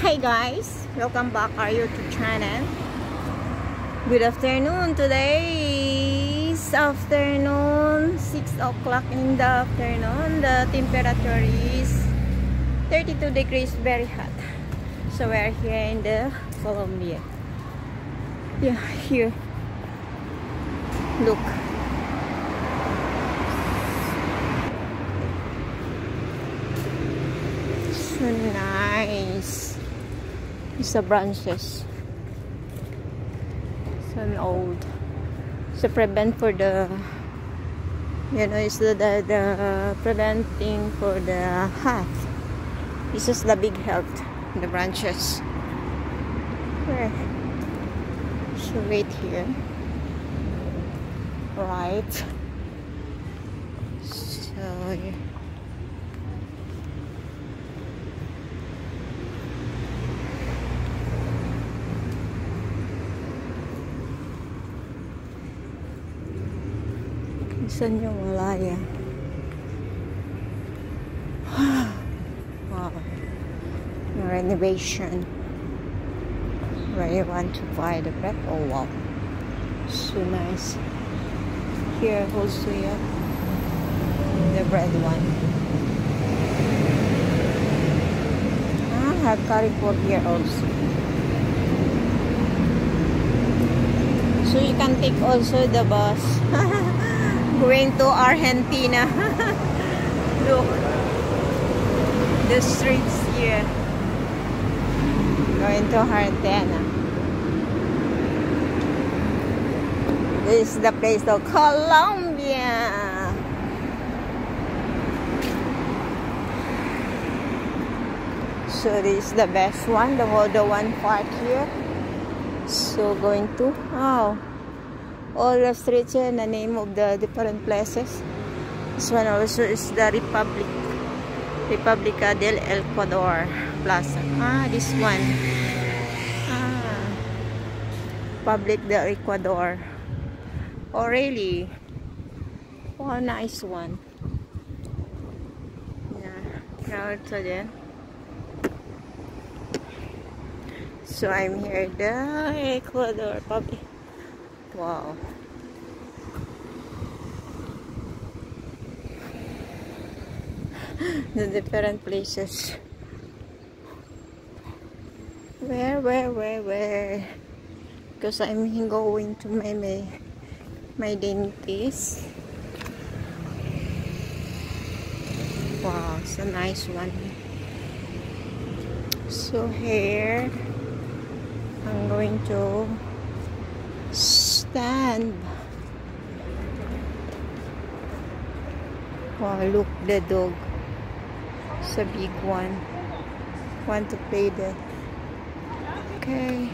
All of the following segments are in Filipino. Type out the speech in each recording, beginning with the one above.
Hey guys, welcome back our YouTube channel. Good afternoon. Today's afternoon, 6 o'clock in the afternoon. The temperature is 32 degrees, very hot. So we're here in the Colombia. Yeah, here. Look. So nice. It's the branches. So old. So prevent for the, you know, it's the preventing for the health. This is the big health. The branches. Where? So right here. Right. So yeah. Saan yung malaya? Wow. Renovation. Where you want to buy the bread? Oh wow. So nice. Here also, yeah. The bread one. Have Carrefour here also. So you can take also the bus. Going to Argentina. Look. The streets here. Going to Argentina. This is the place of Colombia. So this is the best one, the one part here. So going to, oh, all the streets here, the name of the different places. This one also is the República del Ecuador Plaza. This one. Republic del Ecuador. Oh, really? Oh, nice one. Yeah, crowd again. So I'm here, the Ecuador Republic. Wow. The different places. Where? Because I'm going to my dentist. Wow, it's a nice one. So here, I'm going to stand. Wow, look, the dog. It's a big one. Want to play there. Okay.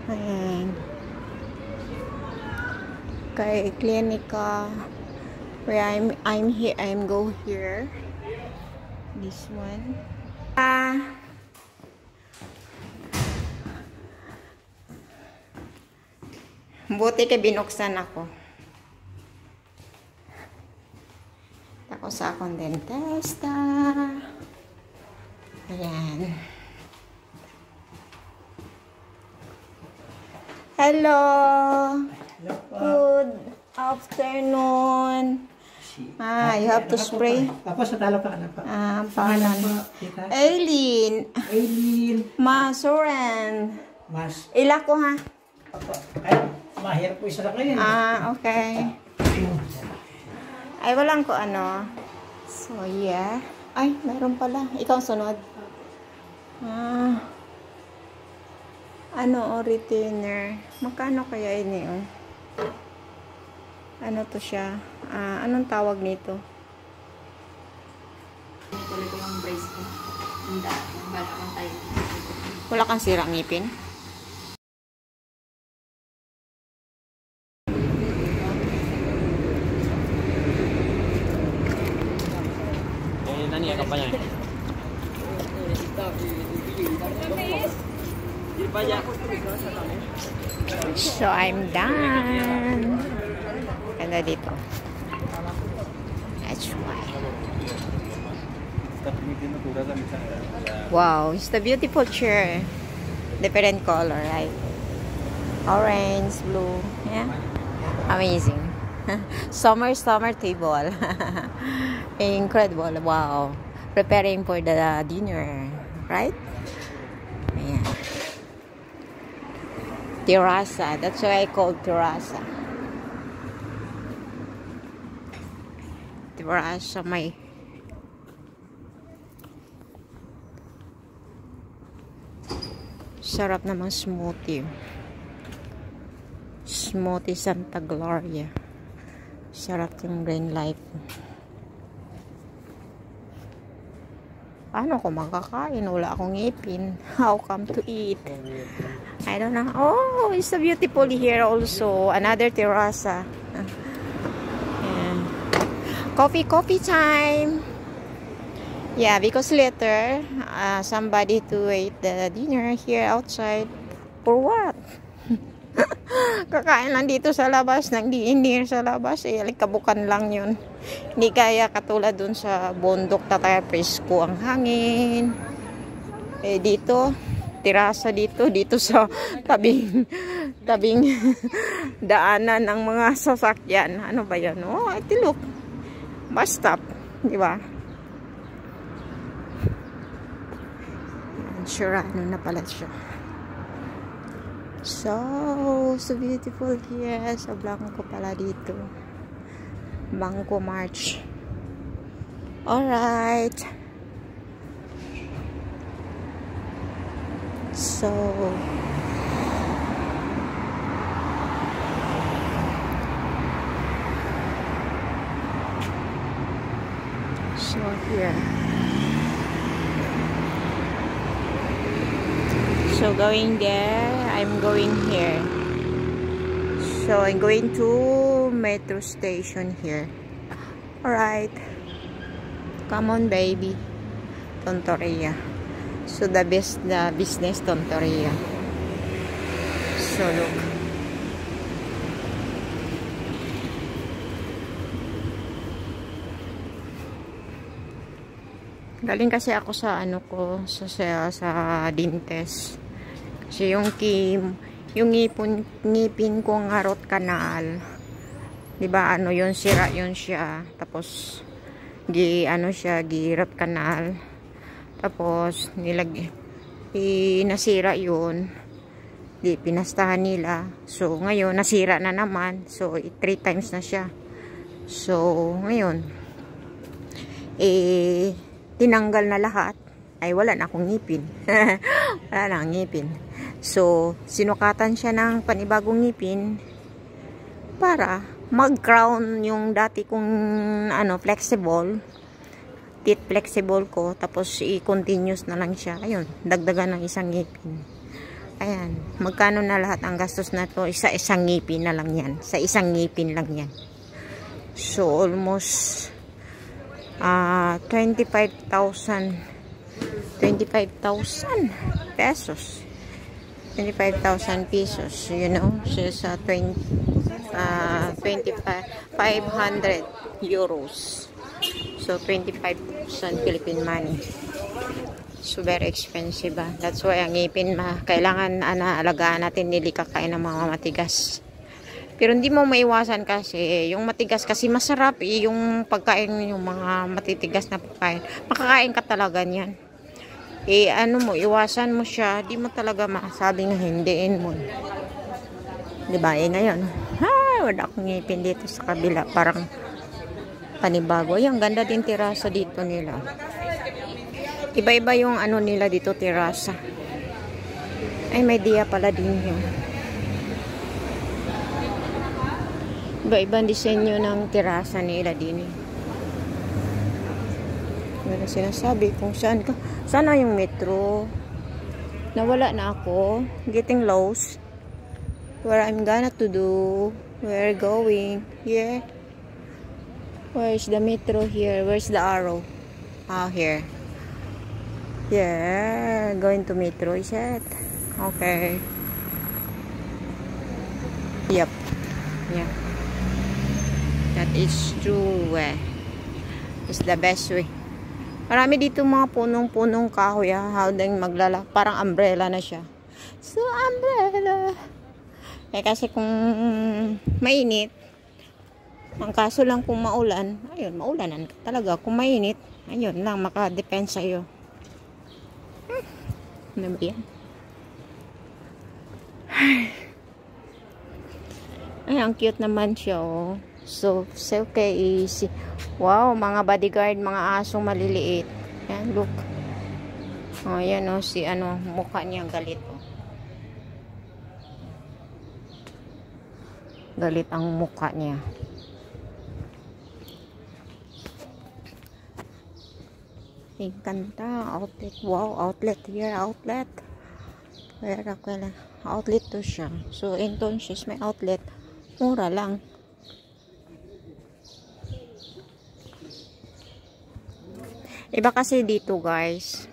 Ayan. Okay, Clinica. Where I'm here, go here. This one. Buti kay binuksan ako. Ako sa akong dentista. Ayan. Hello. Good afternoon. You have to spray. Tapos natalo ka na pa. Pangalan. Aileen. Masuren. Ila ko ha. Ay, mahirap po isa lang ngayon. Okay. Ay, walang ko ano. So, yeah. Ay, mayroon pala. Ikaw sunod. Ano, retainer. Magkano kaya ini, oh? Ano to siya? Anong tawag nito? Tuloy ko yung brace ko. Wala kang sirang ngipin? Nani kampanya? So, I'm done. Ganda dito. That's why. Wow, it's the beautiful chair. Different color, right? Orange, blue. Yeah. Amazing. Summer table. Incredible. Wow. Preparing for the dinner, right? Yeah. Terraza. That's why I call terraza. Terraza may sarap namang smoothie. Smoothie Santa Gloria. Sarap yung Green Life. Paano ko makakain? Wala akong ngipin. How come to eat? I don't know. Oh, it's so beautiful here also. Another terraza. Yeah. Coffee time. Yeah, because later, somebody to eat the dinner here outside. For what? Kakain lang dito sa labas, nang dinner sa labas, kabukan lang yun. Hindi kaya katulad dun sa bundok na tayo, presko ang hangin. Dito, terasa dito sa tabing daanan ng mga sasakyan. Ano ba yan? Oh, ito look. Bus stop, di ba? Sure, ano na pala siya. So beautiful here. So blanco pala dito. Bangko March. Alright. So here. So going there, I'm going here. So I'm going to metro station here. Alright. Come on, baby. Tontoria. So the business Tontoria. So look. Galing kasi ako sa sa dentist. Kasi yung ngipin kong root canal, 'di ba, yun, sira yun siya. Tapos root canal. Tapos nasira yun. Di pinastahan nila. So ngayon nasira na naman. So 3 times na siya. So ngayon tinanggal na lahat. Ay wala na akong ngipin. Wala na akong ngipin. So, sinukatan siya ng panibagong ngipin para mag-crown yung dati kong flexible, teeth flexible ko, tapos i-continuous na lang siya. Ayun, dagdagan ng isang ngipin. Ayan, magkano na lahat ang gastos na to? Isang ngipin na lang yan. Sa isang ngipin lang yan. So, almost 25,000 pesos. 25,000 pesos, you know, sa 500 euros. So 25,000 Philippine money. So very expensive. That's why ang ngipin kailangan alagaan natin, nili kakain ng mga matigas. Pero hindi mo maiwasan kasi yung matigas kasi masarap yung pagkain, yung mga matitigas na pagkain. Makakain ka talaga niyan. Iwasan mo siya, di mo talaga masabing hindiin mo. Diba? Ngayon, wala akong ngipin dito sa kabila. Parang panibago. Ay, ang ganda din terasa dito nila. Iba-iba yung nila dito, terasa. Ay, may diya pala din yun. Iba-ibang disenyo ng terasa nila din. Wala sinasabi kung saan ka. Sana yung metro. Nawala na ako. Getting lost. Where I'm gonna to do. Where going. Here. Where's the metro here? Where's the arrow? Here. Yeah. Going to metro, is it? Okay. Yep. Yeah. That is true. is the best way. Marami dito mga punong-punong kahoy, how din maglala, parang umbrella na siya. So umbrella. Kasi kung mainit, ang kaso lang kung maulan, ayun, maulanan talaga. Kung mainit, ayun lang, maka-depend sa'yo. Ano ba yan? Ay, ang cute naman siya, oh. So okay, easy. Wow, mga bodyguard, mga asong maliliit. Yan, look. Oh, yan, oh, si ano, mukha niya galit, oh. Galit ang mukha niya. Ganda, outlet. Wow, outlet here, outlet. Outlet to siya. So, in Tonsis, may outlet. Mura lang. Iba kasi dito, guys.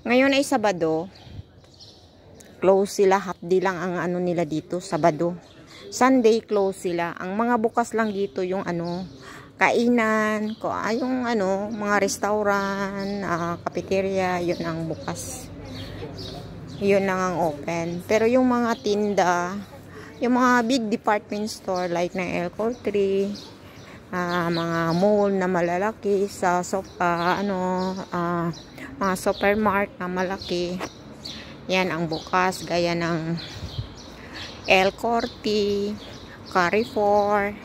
Ngayon ay Sabado. Close sila. Half day lang ang ano nila dito. Sabado. Sunday close sila. Ang mga bukas lang dito yung ano, kainan, yung ano, mga restaurant, cafeteria, yun ang bukas. Yun lang ang open. Pero yung mga tinda, yung mga big department store like na Elco3, mga mall na malalaki sa mga supermarket na malaki, yan ang bukas, gaya ng Elco3, Carrefour,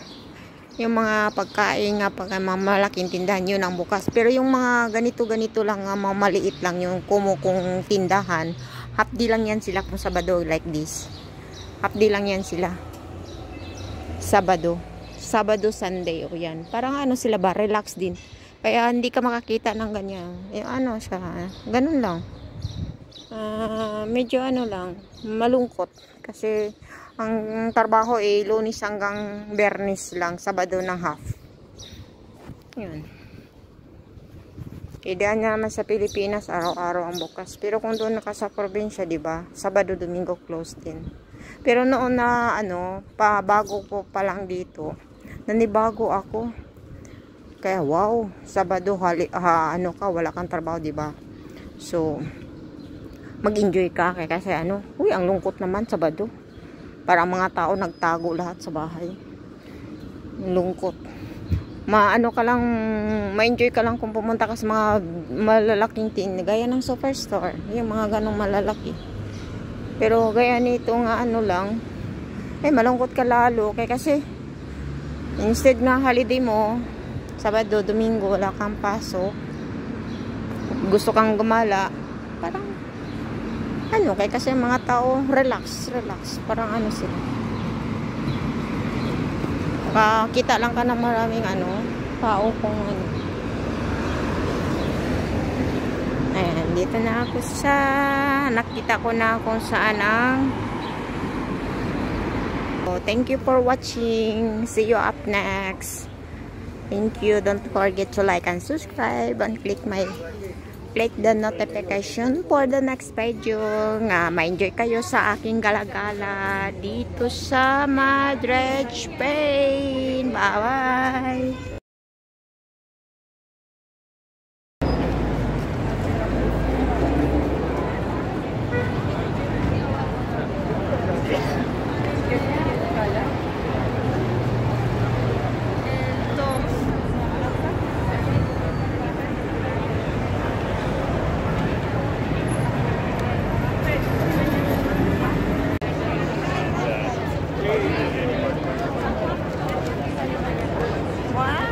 yung mga pagkain nga pag malaking tindahan, yun ang bukas. Pero yung mga ganito lang, mga maliit lang yung kumukong tindahan, half day lang yan sila kung Sabado like this. Half day lang yan sila. Sabado, Sunday, o yan. Parang ano sila ba, relax din. Kaya hindi ka makakita ng ganyan. Ano siya, ganun lang. Medyo ano lang, malungkot. Kasi ang trabaho Lunes hanggang Biyernes lang, Sabado ng half. Yun. Ideal niya naman sa Pilipinas, araw-araw ang bukas. Pero kung doon ka sa probinsya, di ba? Sabado, Domingo close din. Pero noon na ano, bago ko pa lang dito, nanibago ako. Kaya wow, Sabado ano ka, wala kang trabaho, di ba? So mag-enjoy ka kasi ano, uy, ang lungkot naman Sabado. Para mga tao nagtago lahat sa bahay. Lungkot. Maano ka lang, ma-enjoy ka lang kung pumunta ka sa mga malalaking gaya ng superstore, yung mga ganong malalaki. Pero gaya nito nga ano lang, malungkot ka lalo kasi instead na holiday mo, Sabado, Domingo, wala kang pasok, gusto kang gumala, parang ano, kasi mga tao relax, parang ano sila. Kita lang ka ng maraming ano, tao kung ano. Ayan, dito na ako nakita ko na kung saan ang. So, thank you for watching. See you up next. Thank you. Don't forget to like and subscribe and click the notification for the next video nga ma-enjoy kayo sa aking galagala dito sa Madrid, Spain. Bye-bye! Wow!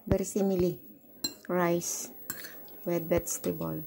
Versimili rice with vegetable.